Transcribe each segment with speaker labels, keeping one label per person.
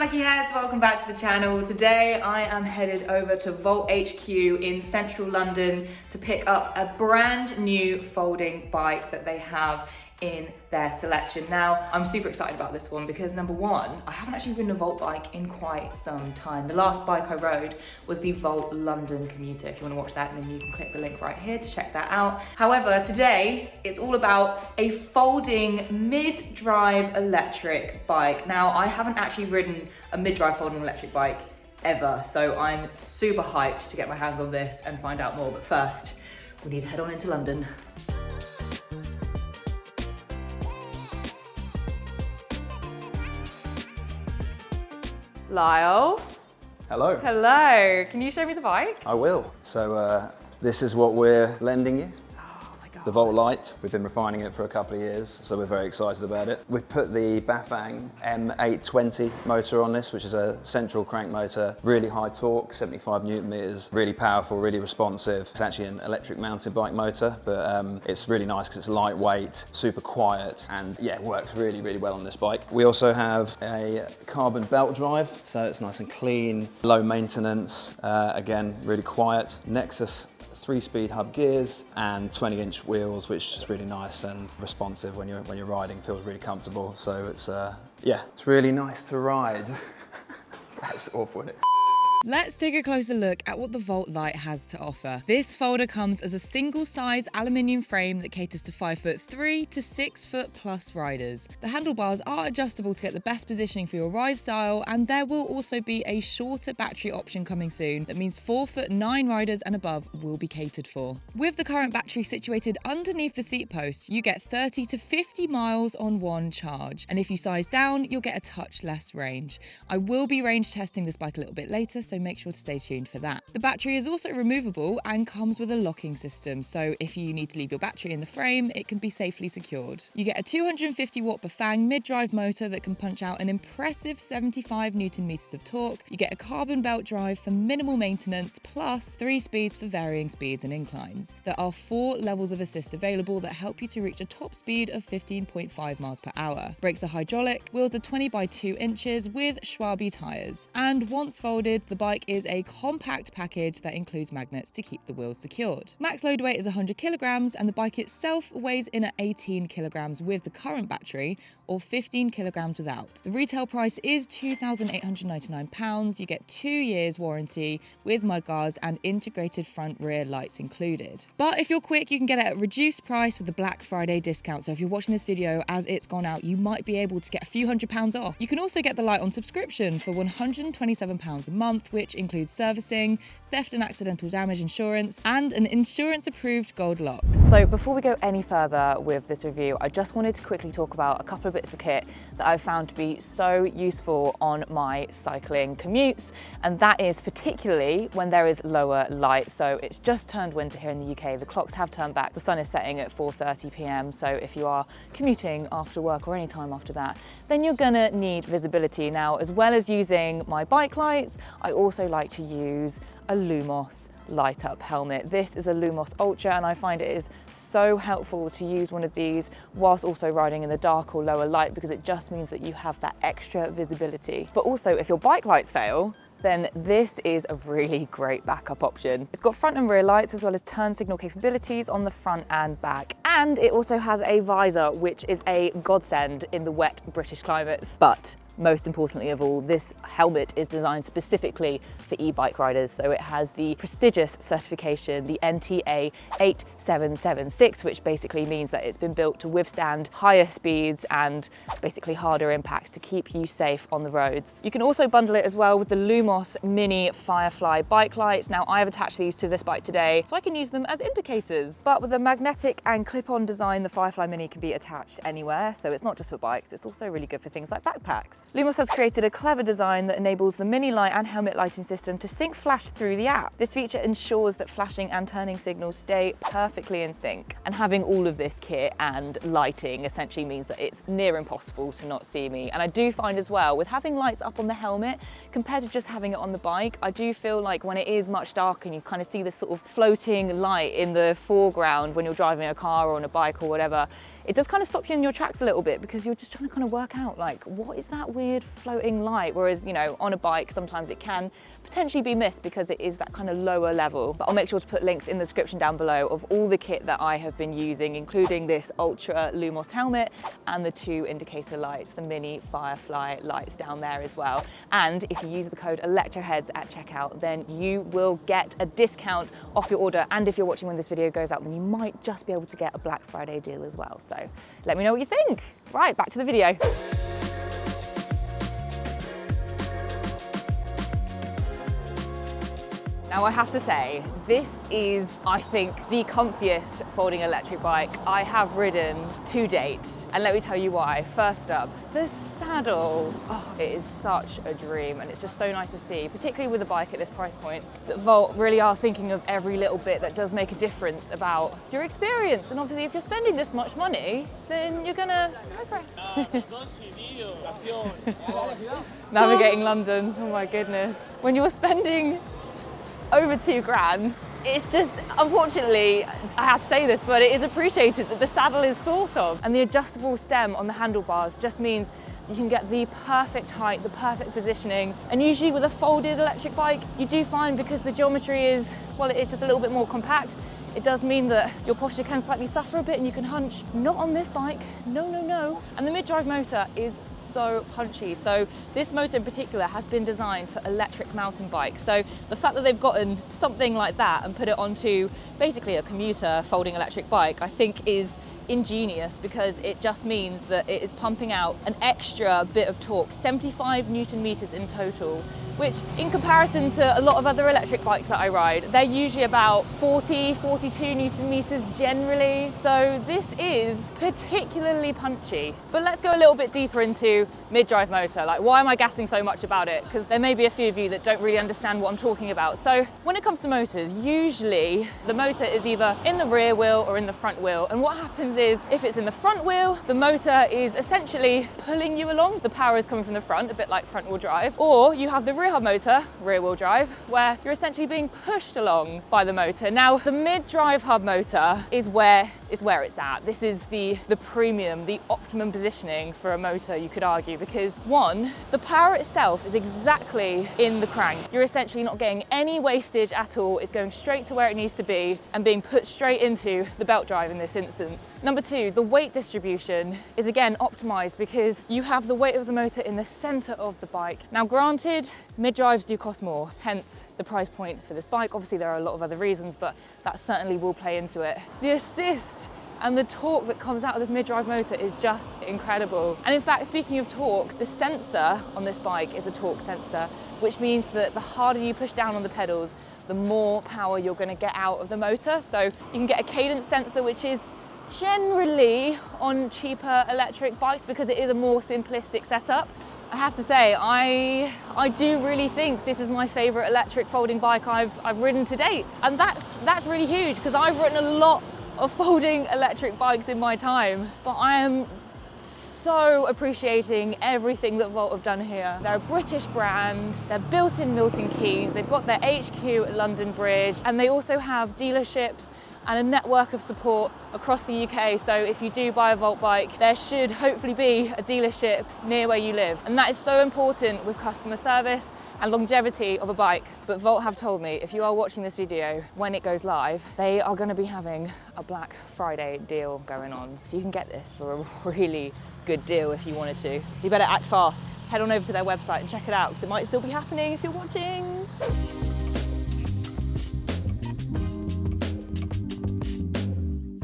Speaker 1: Lucky Heads, welcome back to the channel. Today I am headed over to Volt HQ in central London to pick up a brand new folding bike that they have in their selection. Now, I'm super excited about this one because number one, I haven't actually ridden a Volt bike in quite some time. The last bike I rode was the Volt London Commuter. If you want to watch that, then you can click the link right here to check that out. However, today it's all about a folding mid-drive electric bike. Now, I haven't actually ridden a mid-drive folding electric bike ever, so I'm super hyped to get my hands on this and find out more. But first, we need to head on into London. Lyle.
Speaker 2: Hello.
Speaker 1: Hello. Can you show me the bike?
Speaker 2: I will. So this is what we're lending you.
Speaker 1: Oh my God.
Speaker 2: The Volt Lite. We've been refining it for a couple of years, so we're very excited about it. We've put the Bafang M820 motor on this, which is a central crank motor, really high torque, 75 Newton meters, really powerful, really responsive. It's actually an electric mountain bike motor, but it's really nice because it's lightweight, super quiet, and yeah, it works really, really well on this bike. We also have a carbon belt drive, so it's nice and clean, low maintenance, again, really quiet. Nexus 3-speed hub gears and 20-inch wheels, which is really nice and responsive when you're riding. Feels really comfortable. So it's yeah, it's really nice to ride. That's awful, isn't it?
Speaker 3: Let's take a closer look at what the Volt Lite has to offer. This folder comes as a single-size aluminium frame that caters to 5'3" to 6' riders. The handlebars are adjustable to get the best positioning for your ride style, and there will also be a shorter battery option coming soon that means 4'9" riders and above will be catered for. With the current battery situated underneath the seat post, you get 30 to 50 miles on one charge, and if you size down, you'll get a touch less range. I will be range testing this bike a little bit later, so make sure to stay tuned for that. The battery is also removable and comes with a locking system, so if you need to leave your battery in the frame, it can be safely secured. You get a 250 watt Bafang mid-drive motor that can punch out an impressive 75 Newton meters of torque. You get a carbon belt drive for minimal maintenance, plus 3 speeds for varying speeds and inclines. There are 4 levels of assist available that help you to reach a top speed of 15.5 miles per hour. Brakes are hydraulic, wheels are 20 by 2 inches with Schwalbe tyres, and once folded, the bike is a compact package that includes magnets to keep the wheels secured. Max load weight is 100 kilograms, and the bike itself weighs in at 18 kilograms with the current battery, or 15 kilograms without. The retail price is £2,899. You get 2 years warranty with mudguards and integrated front rear lights included. But if you're quick, you can get it at a reduced price with the Black Friday discount. So if you're watching this video as it's gone out, you might be able to get a few £100s off. You can also get the Lite on subscription for £127 a month, which includes servicing, theft and accidental damage insurance, and an insurance-approved gold lock.
Speaker 1: So before we go any further with this review, I just wanted to quickly talk about a couple of bits of kit that I've found to be so useful on my cycling commutes, and that is particularly when there is lower light. So it's just turned winter here in the UK, the clocks have turned back, the sun is setting at 4:30 p.m, so if you are commuting after work or any time after that, then you're gonna need visibility. Now, as well as using my bike lights, I also like to use a Lumos light up helmet. This is a Lumos Ultra, and I find it is so helpful to use one of these whilst also riding in the dark or lower light, because it just means that you have that extra visibility. But also, if your bike lights fail, then this is a really great backup option. It's got front and rear lights as well as turn signal capabilities on the front and back. And it also has a visor, which is a godsend in the wet British climates. But most importantly of all, this helmet is designed specifically for e-bike riders. So it has the prestigious certification, the NTA 8776, which basically means that it's been built to withstand higher speeds and basically harder impacts to keep you safe on the roads. You can also bundle it as well with the Lumos Mini Firefly bike lights. Now, I have attached these to this bike today, so I can use them as indicators. But with a magnetic and clip-on design, the Firefly Mini can be attached anywhere. So it's not just for bikes, it's also really good for things like backpacks. Lumos has created a clever design that enables the mini light and helmet lighting system to sync flash through the app. This feature ensures that flashing and turning signals stay perfectly in sync. And having all of this kit and lighting essentially means that it's near impossible to not see me. And I do find as well, with having lights up on the helmet compared to just having it on the bike, I do feel like when it is much darker and you kind of see this sort of floating light in the foreground when you're driving a car or on a bike or whatever, it does kind of stop you in your tracks a little bit, because you're just trying to kind of work out, like, what is that? that weird floating light, whereas, you know, on a bike, sometimes it can potentially be missed because it is that kind of lower level. But I'll make sure to put links in the description down below of all the kit that I have been using, including this Ultra Lumos helmet and the 2 indicator lights, the mini Firefly lights down there as well. And if you use the code Electroheads at checkout, then you will get a discount off your order. And if you're watching when this video goes out, then you might just be able to get a Black Friday deal as well. So let me know what you think. Right, back to the video. Now I have to say, this is, I think, the comfiest folding electric bike I have ridden to date. And let me tell you why. First up, the saddle. Oh, it is such a dream, and it's just so nice to see, particularly with a bike at this price point, that Volt really are thinking of every little bit that does make a difference about your experience. And obviously, if you're spending this much money, then you're gonna go for it. Navigating London, oh my goodness. When you're spending over £2,000. It's just, unfortunately, I have to say this, but it is appreciated that the saddle is thought of. And the adjustable stem on the handlebars just means you can get the perfect height, the perfect positioning. And usually with a folded electric bike, you do find, because the geometry is, well, it is just a little bit more compact, it does mean that your posture can slightly suffer a bit and you can hunch. Not on this bike, no, no, no. And the mid-drive motor is so punchy. So this motor in particular has been designed for electric mountain bikes. So the fact that they've gotten something like that and put it onto basically a commuter folding electric bike, I think is ingenious, because it just means that it is pumping out an extra bit of torque, 75 Newton meters in total, which in comparison to a lot of other electric bikes that I ride, they're usually about 40, 42 Newton meters generally. So this is particularly punchy. But let's go a little bit deeper into mid-drive motor. Like, why am I gassing so much about it? Because there may be a few of you that don't really understand what I'm talking about. So when it comes to motors, usually the motor is either in the rear wheel or in the front wheel. And what happens is, if it's in the front wheel, the motor is essentially pulling you along. The power is coming from the front, a bit like front wheel drive. Or you have the rear hub motor, rear wheel drive, where you're essentially being pushed along by the motor. Now, the mid-drive hub motor is where it's at. This is the premium, the optimum positioning for a motor, you could argue, because one, the power itself is exactly in the crank. You're essentially not getting any wastage at all. It's going straight to where it needs to be and being put straight into the belt drive in this instance. Number two, the weight distribution is again optimized because you have the weight of the motor in the center of the bike. Now granted, mid-drives do cost more, hence the price point for this bike. Obviously there are a lot of other reasons, but that certainly will play into it. The assist and the torque that comes out of this mid-drive motor is just incredible. And in fact, speaking of torque, the sensor on this bike is a torque sensor, which means that the harder you push down on the pedals, the more power you're going to get out of the motor. So you can get a cadence sensor, which is generally on cheaper electric bikes because it is a more simplistic setup. I have to say, I do really think this is my favorite electric folding bike I've ridden to date. And that's really huge, because I've ridden a lot of folding electric bikes in my time, but I am so appreciating everything that Volt have done here. They're a British brand, they're built in Milton Keynes, they've got their HQ at London Bridge, and they also have dealerships and a network of support across the UK. So if you do buy a Volt bike, there should hopefully be a dealership near where you live. And that is so important with customer service and longevity of a bike. But Volt have told me, if you are watching this video when it goes live, they are going to be having a Black Friday deal going on. So you can get this for a really good deal if you wanted to. So you better act fast. Head on over to their website and check it out, because it might still be happening if you're watching.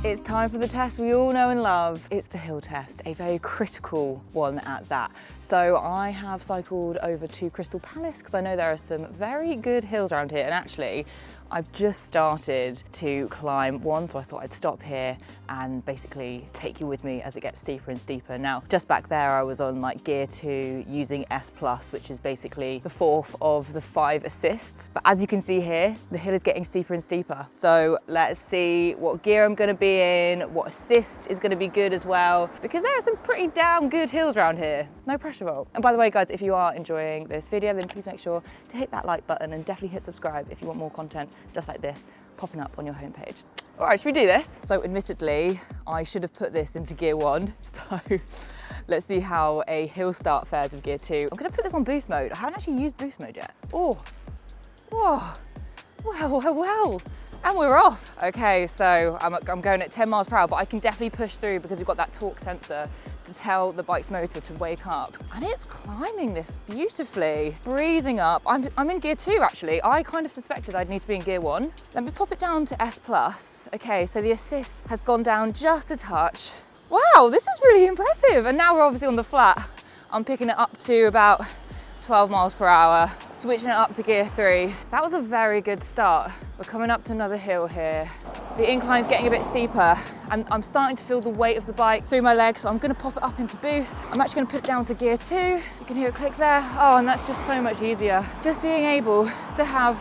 Speaker 1: It's time for the test we all know and love. It's the hill test, a very critical one at that. So I have cycled over to Crystal Palace because I know there are some very good hills around here, and actually I've just started to climb one, so I thought I'd stop here and basically take you with me as it gets steeper and steeper. Now, just back there I was on like gear 2 using S+, which is basically the 4th of the 5 assists. But as you can see here, the hill is getting steeper and steeper. So let's see what gear I'm gonna be in, what assist is gonna be good as well, because there are some pretty damn good hills around here. No pressure, Volt. And by the way, guys, if you are enjoying this video, then please make sure to hit that like button and definitely hit subscribe if you want more content just like this popping up on your homepage. All right, should we do this? So admittedly, I should have put this into gear 1. So let's see how a hill start fares with gear 2. I'm gonna put this on boost mode. I haven't actually used boost mode yet. Oh, whoa, well. And we're off. Okay, so I'm going at 10 miles per hour, but I can definitely push through because we've got that torque sensor to tell the bike's motor to wake up. And it's climbing this beautifully, breezing up. I'm in gear 2 actually. I kind of suspected I'd need to be in gear 1. Let me pop it down to S+. Okay, so the assist has gone down just a touch. Wow, this is really impressive. And now we're obviously on the flat. I'm picking it up to about 12 miles per hour, switching it up to gear 3. That was a very good start. We're coming up to another hill here. The incline's getting a bit steeper and I'm starting to feel the weight of the bike through my legs, so I'm gonna pop it up into boost. I'm actually gonna put it down to gear 2. You can hear it click there. Oh, and that's just so much easier. Just being able to have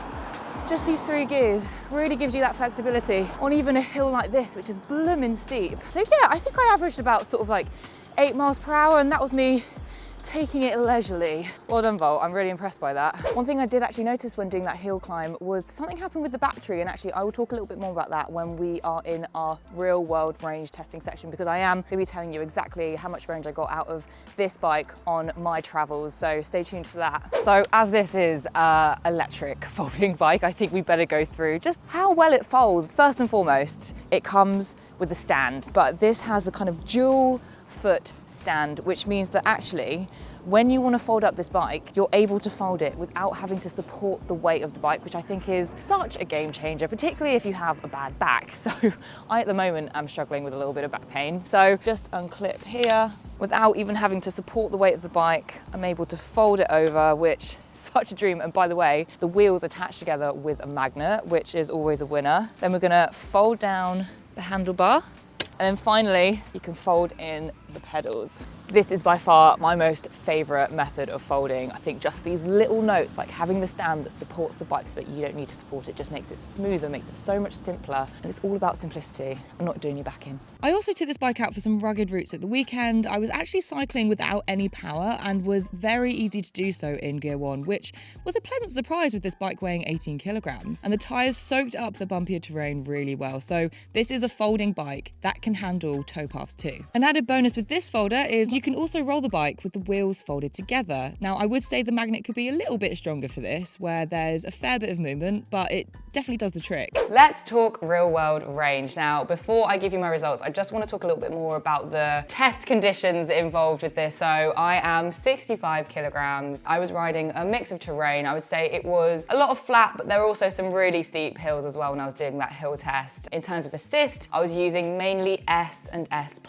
Speaker 1: just these 3 gears really gives you that flexibility on even a hill like this, which is blooming steep. So yeah, I think I averaged about sort of like 8 miles per hour, and that was me taking it leisurely. Well done, Volt. I'm really impressed by that. One thing I did actually notice when doing that hill climb was something happened with the battery, and actually I will talk a little bit more about that when we are in our real world range testing section, because I am going to be telling you exactly how much range I got out of this bike on my travels, so stay tuned for that. So as this is an electric folding bike, I think we better go through just how well it folds. First and foremost, it comes with the stand, but this has a kind of dual foot stand, which means that actually when you want to fold up this bike, you're able to fold it without having to support the weight of the bike, which I think is such a game changer, particularly if you have a bad back. So I at the moment am struggling with a little bit of back pain. So just unclip here without even having to support the weight of the bike. I'm able to fold it over, which is such a dream. And by the way, the wheels attach together with a magnet, which is always a winner. Then we're gonna fold down the handlebar. And then finally, you can fold in the pedals. This is by far my most favorite method of folding. I think just these little notes, like having the stand that supports the bike so that you don't need to support it, just makes it smoother, makes it so much simpler. And it's all about simplicity and not doing your back in.
Speaker 3: I also took this bike out for some rugged routes at the weekend. I was actually cycling without any power and was very easy to do so in gear 1, which was a pleasant surprise with this bike weighing 18 kilograms. And the tyres soaked up the bumpier terrain really well. So this is a folding bike that can handle towpaths too. An added bonus with this folder is you can also roll the bike with the wheels folded together. Now, I would say the magnet could be a little bit stronger for this, where there's a fair bit of movement, but it definitely does the trick.
Speaker 1: Let's talk real world range. Now, before I give you my results, I just want to talk a little bit more about the test conditions involved with this. So I am 65 kilograms. I was riding a mix of terrain. I would say it was a lot of flat, but there were also some really steep hills as well when I was doing that hill test. In terms of assist, I was using mainly S and S+,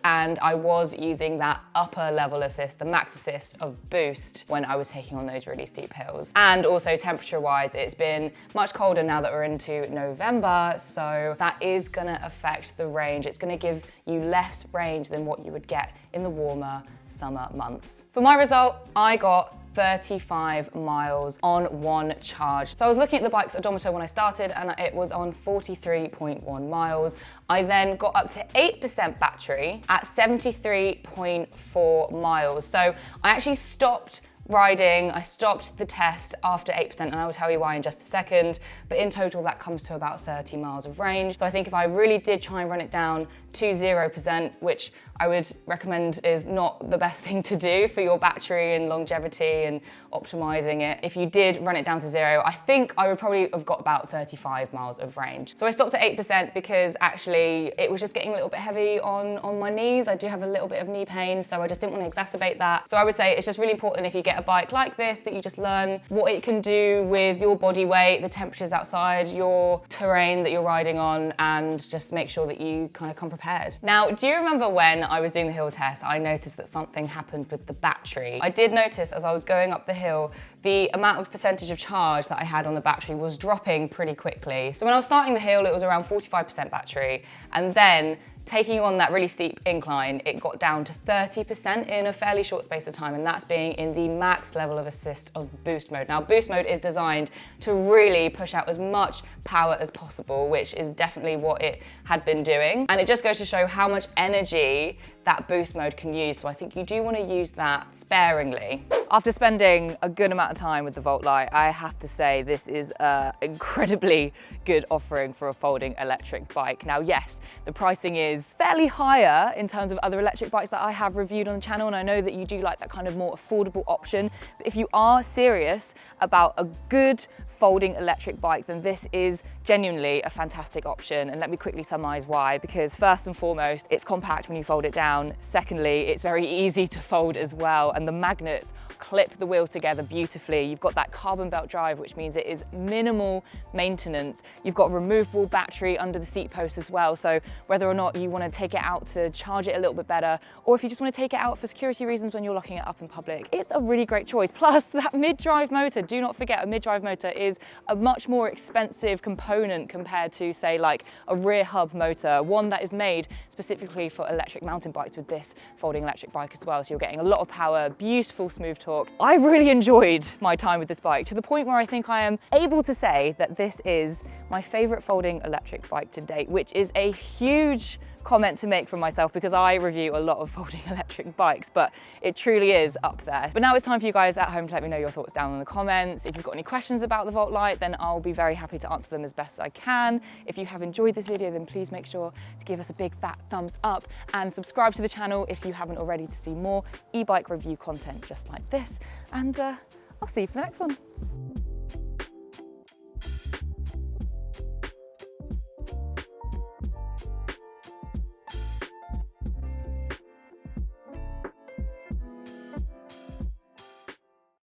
Speaker 1: and I was using that upper level assist, the max assist of boost, when I was taking on those really steep hills. And also temperature wise, it's been much colder now that we're into November, so that is gonna affect the range. It's gonna give you less range than what you would get in the warmer summer months. For my result, I got 35 miles on one charge. So I was looking at the bike's odometer when I started and it was on 43.1 miles. I then got up to 8% battery at 73.4 miles. So I actually stopped riding, I stopped the test after 8%, and I will tell you why in just a second, but in total that comes to about 30 miles of range. So I think if I really did try and run it down to 0%, which I would recommend is not the best thing to do for your battery and longevity and optimizing it. If you did run it down to 0, I think I would probably have got about 35 miles of range. So I stopped at 8% because actually it was just getting a little bit heavy on my knees. I do have a little bit of knee pain, so I just didn't want to exacerbate that. So I would say it's just really important if you get a bike like this that you just learn what it can do with your body weight, the temperatures outside, your terrain that you're riding on, and just make sure that you kind of come prepared. Now, do you remember when I was doing the hill test, I noticed that something happened with the battery? I did notice as I was going up the hill, the amount of percentage of charge that I had on the battery was dropping pretty quickly. So when I was starting the hill, it was around 45% battery, and then taking on that really steep incline, it got down to 30% in a fairly short space of time, and that's being in the max level of assist of boost mode. Now, boost mode is designed to really push out as much power as possible, which is definitely what it had been doing. And it just goes to show how much energy that boost mode can use. So I think you do want to use that sparingly. After spending a good amount of time with the Volt Lite, I have to say this is an incredibly good offering for a folding electric bike. Now, yes, the pricing is fairly higher in terms of other electric bikes that I have reviewed on the channel, and I know that you do like that kind of more affordable option. But if you are serious about a good folding electric bike, then this is genuinely a fantastic option. And let me quickly summarize why. Because first and foremost, it's compact when you fold it down. Secondly, it's very easy to fold as well, and the magnets clip the wheels together beautifully. You've got that carbon belt drive, which means it is minimal maintenance. You've got a removable battery under the seat post as well, so whether or not you want to take it out to charge it a little bit better, or if you just want to take it out for security reasons when you're locking it up in public, it's a really great choice. Plus, that mid-drive motor, do not forget, a mid-drive motor is a much more expensive component compared to, say, like a rear hub motor, one that is made specifically for electric mountain bikes with this folding electric bike as well. So you're getting a lot of power, beautiful smooth torque. I've really enjoyed my time with this bike, to the point where I think I am able to say that this is my favorite folding electric bike to date, which is a huge comment to make from myself because I review a lot of folding electric bikes, but it truly is up there. But now it's time for you guys at home to let me know your thoughts down in the comments. If you've got any questions about the Volt Lite, then I'll be very happy to answer them as best I can. If you have enjoyed this video, then please make sure to give us a big fat thumbs up and subscribe to the channel if you haven't already to see more e-bike review content just like this. And I'll see you for the next one.